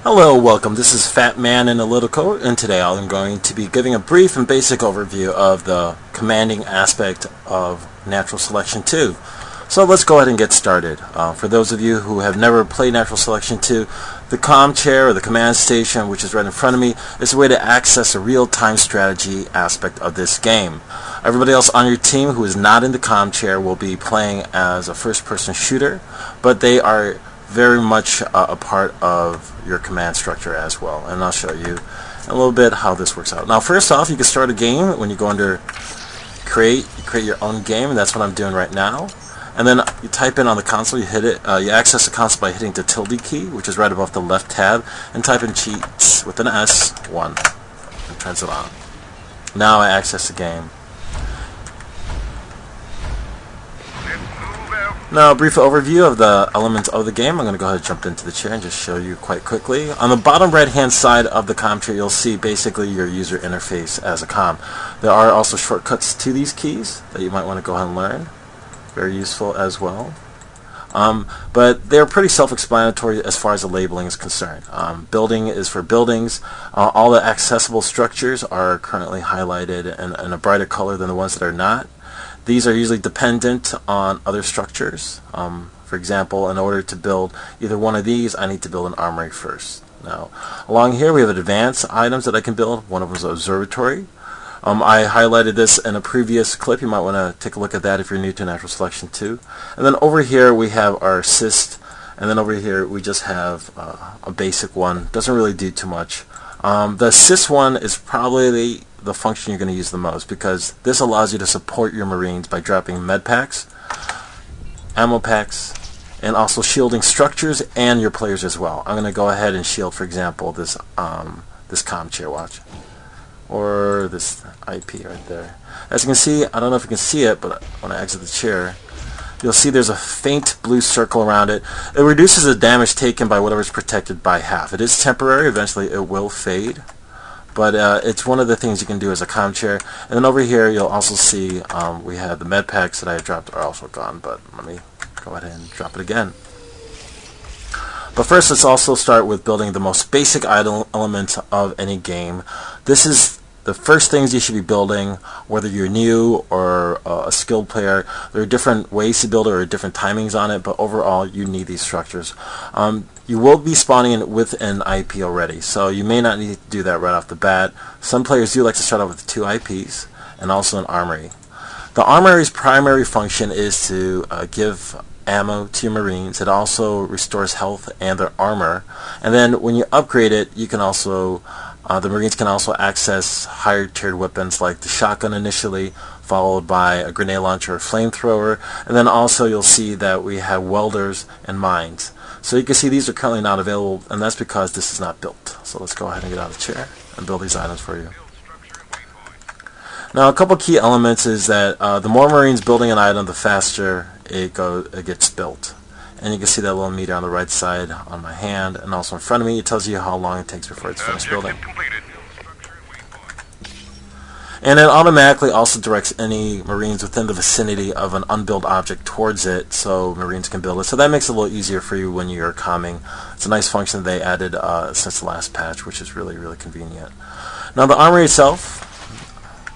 Hello, welcome. This is Fatman in a littlecoat, and today I'm going to be giving a brief and basic overview of the commanding aspect of Natural Selection 2. So let's go ahead and get started. For those of you who have never played Natural Selection 2, the comm chair or the command station, which is right in front of me, is a way to access a real-time strategy aspect of this game. Everybody else on your team who is not in the comm chair will be playing as a first-person shooter, but they are very much a part of your command structure as well, and I'll show you a little bit how this works out. Now, first off, you can start a game when you go under create your own game, and that's what I'm doing right now. And then you type in on the console, you hit it, you access the console by hitting the tilde key, which is right above the left tab, and type in cheats with an S, 1, and turns it on. Now I access the game. Now, a brief overview of the elements of the game. I'm going to go ahead and jump into the chair and just show you quite quickly. On the bottom right-hand side of the comm chair, you'll see basically your user interface as a comm. There are also shortcuts to these keys that you might want to go ahead and learn. Very useful as well. But they're pretty self-explanatory as far as the labeling is concerned. Building is for buildings. All the accessible structures are currently highlighted in a brighter color than the ones that are not. These are usually dependent on other structures. For example, in order to build either one of these, I need to build an armory first. Now, along here we have advanced items that I can build. One of them is an observatory. I highlighted this in a previous clip. You might want to take a look at that if you're new to Natural Selection 2. And then over here we have our assist, and then over here we just have a basic one. Doesn't really do too much. The assist one is probably the function you're going to use the most, because this allows you to support your Marines by dropping med packs, ammo packs, and also shielding structures and your players as well. I'm going to go ahead and shield, for example, this comm chair, watch, or this IP right there. As you can see, I don't know if you can see it, but when I exit the chair, you'll see there's a faint blue circle around it. It reduces the damage taken by whatever's protected by half. It is temporary. Eventually it will fade. But it's one of the things you can do as a comm chair. And then over here you'll also see we have the med packs that I dropped are also gone, but let me go ahead and drop it again. But first, let's also start with building the most basic element of any game. This is the first things you should be building, whether you're new or a skilled player. There are different ways to build it or different timings on it, but overall you need these structures. You will be spawning in with an IP already, so you may not need to do that right off the bat. Some players do like to start off with 2 IPs and also an armory. The armory's primary function is to give ammo to your Marines. It also restores health and their armor. And then when you upgrade it, you can also the Marines can also access higher tiered weapons like the shotgun initially, followed by a grenade launcher or flamethrower, and then also you'll see that we have welders and mines. So you can see these are currently not available, and that's because this is not built. So let's go ahead and get out of the chair and build these items for you. Now, a couple key elements is that the more Marines building an item, the faster it gets built. And you can see that little meter on the right side on my hand, and also in front of me. It tells you how long it takes before it's finished building. And it automatically also directs any Marines within the vicinity of an unbuilt object towards it, so Marines can build it. So that makes it a little easier for you when you're comming. It's a nice function they added since the last patch, which is really, really convenient. Now, the armory itself,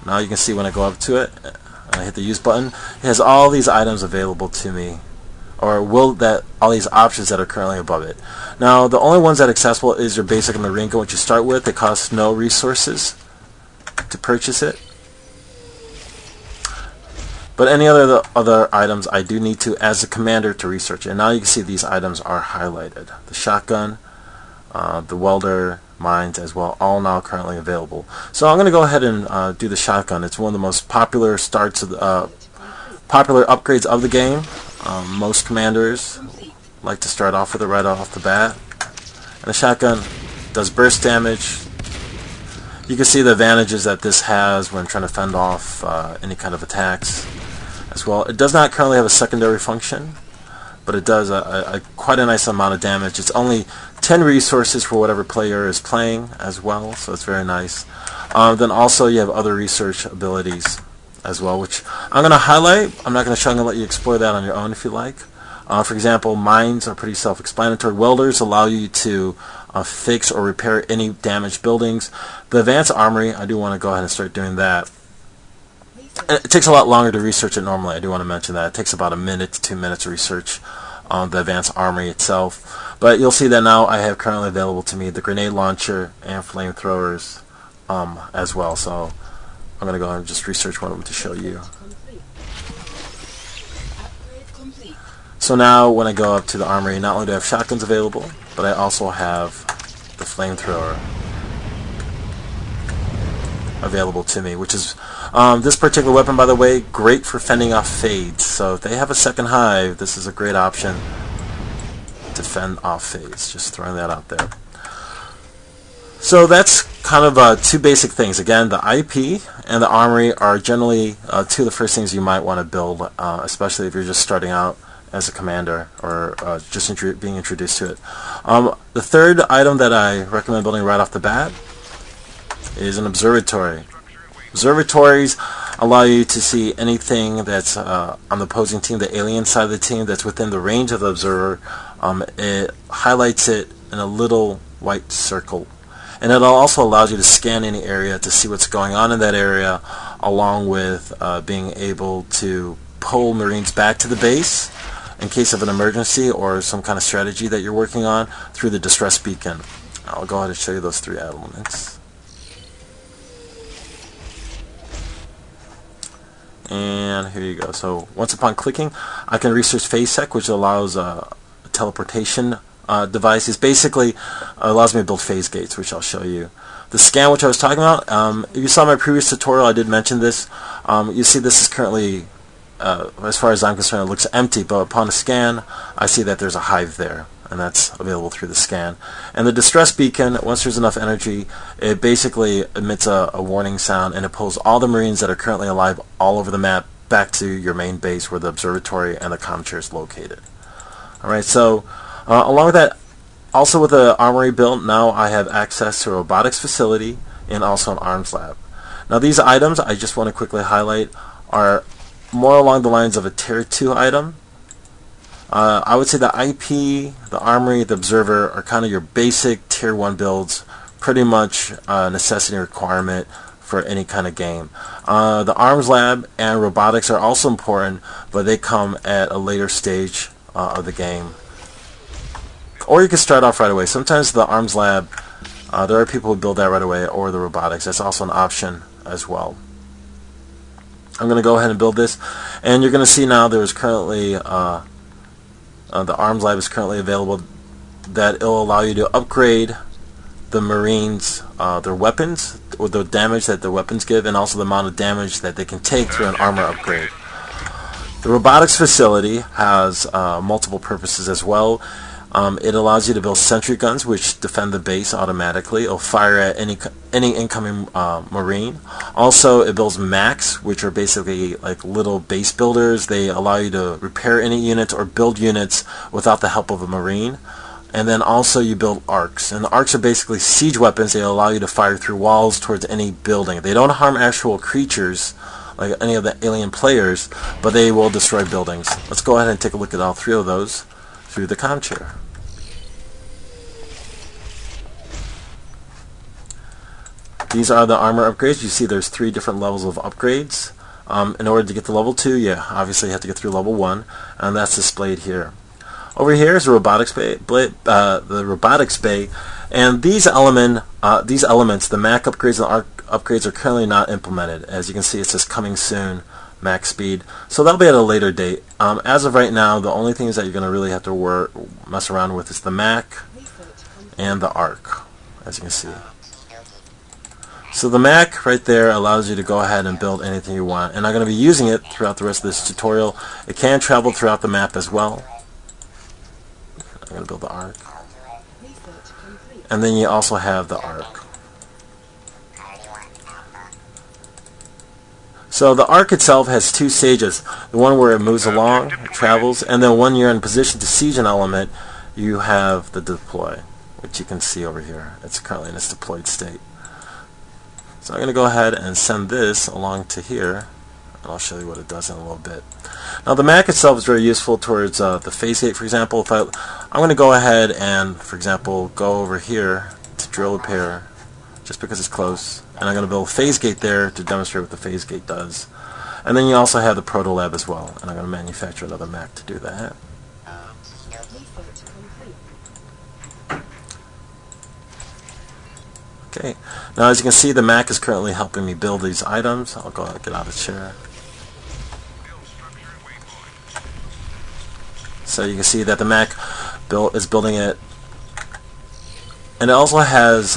now you can see when I go up to it, and I hit the use button, it has all these items available to me, or all these options that are currently above it. Now, the only ones that are accessible is your basic Marine gun, which you start with. It costs no resources to purchase it. But any other items I do need to, as a commander, to research. And now you can see these items are highlighted. The shotgun, the welder, mines as well, all now currently available. So I'm going to go ahead and do the shotgun. It's one of the most popular popular upgrades of the game. Most commanders like to start off with it right off the bat. And the shotgun does burst damage. You can see the advantages that this has when trying to fend off any kind of attacks as well. It does not currently have a secondary function, but it does quite a nice amount of damage. It's only 10 resources for whatever player is playing as well, so it's very nice. Then also you have other research abilities as well, which I'm going to highlight. I'm not going to let you explore that on your own if you like. For example, mines are pretty self-explanatory. Welders allow you to fix or repair any damaged buildings. The advanced armory, I do want to go ahead and start doing that. And it takes a lot longer to research it normally. I do want to mention that. It takes about 1 minute to 2 minutes to research the advanced armory itself. But you'll see that now I have currently available to me the grenade launcher and flamethrowers as well. So I'm going to go ahead and just research one of them to show you. So now when I go up to the armory, not only do I have shotguns available, but I also have the flamethrower available to me, which is this particular weapon, by the way, great for fending off fades. So if they have a second hive, this is a great option to fend off fades. Just throwing that out there. So that's kind of two basic things. Again, the IP and the armory are generally two of the first things you might want to build, especially if you're just starting out as a commander or just being introduced to it. The third item that I recommend building right off the bat is an observatory. Observatories allow you to see anything that's on the opposing team, the alien side of the team, that's within the range of the observer. It highlights it in a little white circle. And it also allows you to scan any area to see what's going on in that area, along with being able to pull Marines back to the base in case of an emergency or some kind of strategy that you're working on through the distress beacon. I'll go ahead and show you those three elements. And here you go. So once upon clicking, I can research phase sec, which allows teleportation devices. Basically allows me to build phase gates, which I'll show you. The scan, which I was talking about, if you saw my previous tutorial, I did mention this. You see this is currently, as far as I'm concerned, it looks empty, but upon a scan, I see that there's a hive there, and that's available through the scan. And the distress beacon, once there's enough energy, it basically emits a warning sound, and it pulls all the Marines that are currently alive all over the map back to your main base where the observatory and the comm chair is located. Alright, so along with that, also with the armory built, now I have access to a robotics facility and also an arms lab. Now these items, I just want to quickly highlight, are more along the lines of a tier 2 item. I would say the IP, the armory, the observer are kind of your basic tier 1 builds, pretty much a necessity requirement for any kind of game. The arms lab and robotics are also important, but they come at a later stage of the game. Or you can start off right away. Sometimes the arms lab, there are people who build that right away, or the robotics. That's also an option as well. I'm going to go ahead and build this, and you're going to see now there's currently the arms lab is currently available, that it'll allow you to upgrade the Marines, their weapons, with the damage that the weapons give, and also the amount of damage that they can take through an armor upgrade. The robotics facility has multiple purposes as well. It allows you to build sentry guns, which defend the base automatically. It'll fire at any incoming Marine. Also, it builds mechs, which are basically like little base builders. They allow you to repair any units or build units without the help of a Marine. And then also you build arcs. And the arcs are basically siege weapons. They allow you to fire through walls towards any building. They don't harm actual creatures like any of the alien players, but they will destroy buildings. Let's go ahead and take a look at all three of those through the comm chair. These are the armor upgrades. You see there's 3 different levels of upgrades. In order to get to level 2, you obviously have to get through level 1, and that's displayed here. Over here is the robotics bay, and these elements, the Mac upgrades and the ARC upgrades, are currently not implemented. As you can see, it says coming soon, max speed. So that'll be at a later date. As of right now, the only things that you're going to really have to mess around with is the Mac and the ARC, as you can see. So the Mac right there allows you to go ahead and build anything you want, and I'm going to be using it throughout the rest of this tutorial. It can travel throughout the map as well. I'm going to build the ARC. And then you also have the ARC. So the ARC itself has 2 stages. The one where it moves along, it travels, and then when you're in position to siege an element, you have the deploy, which you can see over here. It's currently in its deployed state. So I'm going to go ahead and send this along to here. and I'll show you what it does in a little bit. Now the Mac itself is very useful towards the phase gate, for example. I'm going to go ahead and, for example, go over here to drill repair, just because it's close, and I'm going to build a phase gate there to demonstrate what the phase gate does. And then you also have the Proto Lab as well, and I'm going to manufacture another Mac to do that. Okay, now as you can see, the Mac is currently helping me build these items. I'll go get out of the chair. So you can see that the Mac is building it, and it also has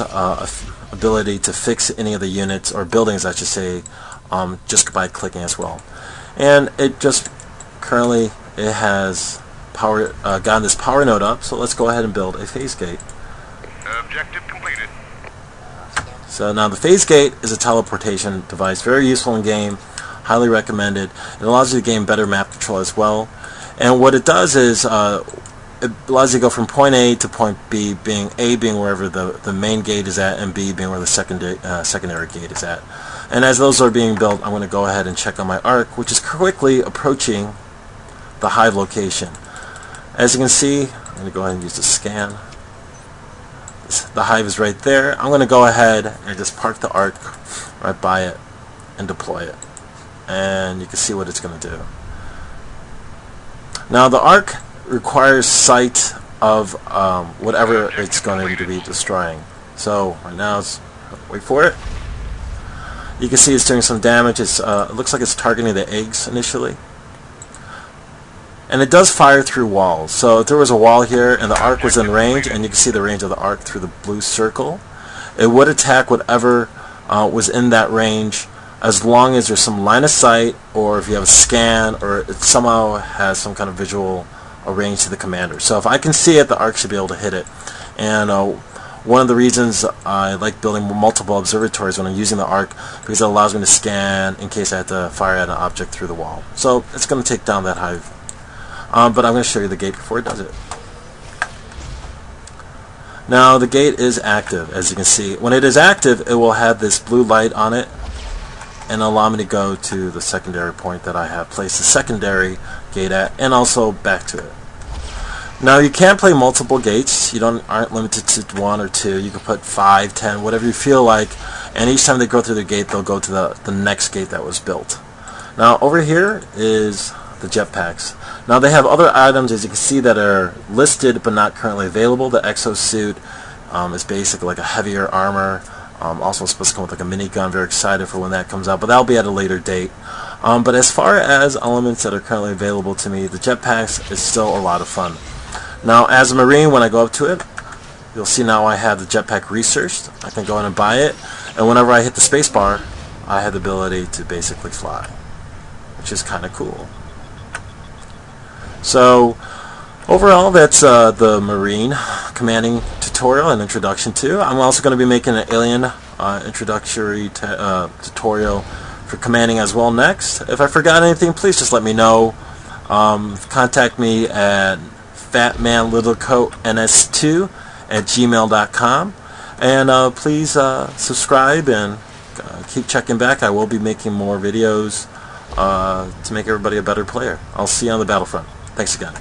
ability to fix any of the units, or buildings I should say, just by clicking as well. And it just currently, it has gotten this power node up, so let's go ahead and build a phase gate. Objective completed. So now the phase gate is a teleportation device, very useful in game, highly recommended. It allows you to gain better map control as well. And what it does is it allows you to go from point A to point B, being A being wherever the main gate is at, and B being where the secondary gate is at. And as those are being built, I'm going to go ahead and check on my arc, which is quickly approaching the hive location. As you can see, I'm going to go ahead and use the scan. The hive is right there. I'm going to go ahead and just park the arc right by it and deploy it. And you can see what it's going to do. Now the arc requires sight of whatever it's going to be destroying. So right now, wait for it. You can see it's doing some damage. It looks like it's targeting the eggs initially. And it does fire through walls. So if there was a wall here and the arc was in range, and you can see the range of the arc through the blue circle, it would attack whatever was in that range, as long as there's some line of sight, or if you have a scan, or it somehow has some kind of visual range to the commander. So if I can see it, the arc should be able to hit it. And one of the reasons I like building multiple observatories when I'm using the arc, because it allows me to scan in case I have to fire at an object through the wall. So it's going to take down that hive. But I'm going to show you the gate before it does it. Now the gate is active, as you can see. When it is active, it will have this blue light on it and allow me to go to the secondary point that I have placed the secondary gate at, and also back to it. Now you can play multiple gates. You aren't limited to 1 or 2. You can put 5, 10, whatever you feel like, and each time they go through the gate, they'll go to the next gate that was built. Now over here is the jetpacks. Now they have other items, as you can see, that are listed but not currently available. The exosuit is basically like a heavier armor. Also supposed to come with like a minigun. Very excited for when that comes out, but that'll be at a later date. But as far as elements that are currently available to me, the jetpacks is still a lot of fun. Now as a Marine, when I go up to it, you'll see now I have the jetpack researched. I can go in and buy it, and whenever I hit the spacebar, I have the ability to basically fly, which is kind of cool. So overall, that's the Marine commanding tutorial and introduction to. I'm also going to be making an alien introductory tutorial for commanding as well next. If I forgot anything, please just let me know. Contact me at Fatman littlecoat ns2@gmail.com, and please subscribe and keep checking back. I will be making more videos to make everybody a better player. I'll see you on the battlefront. Thanks again.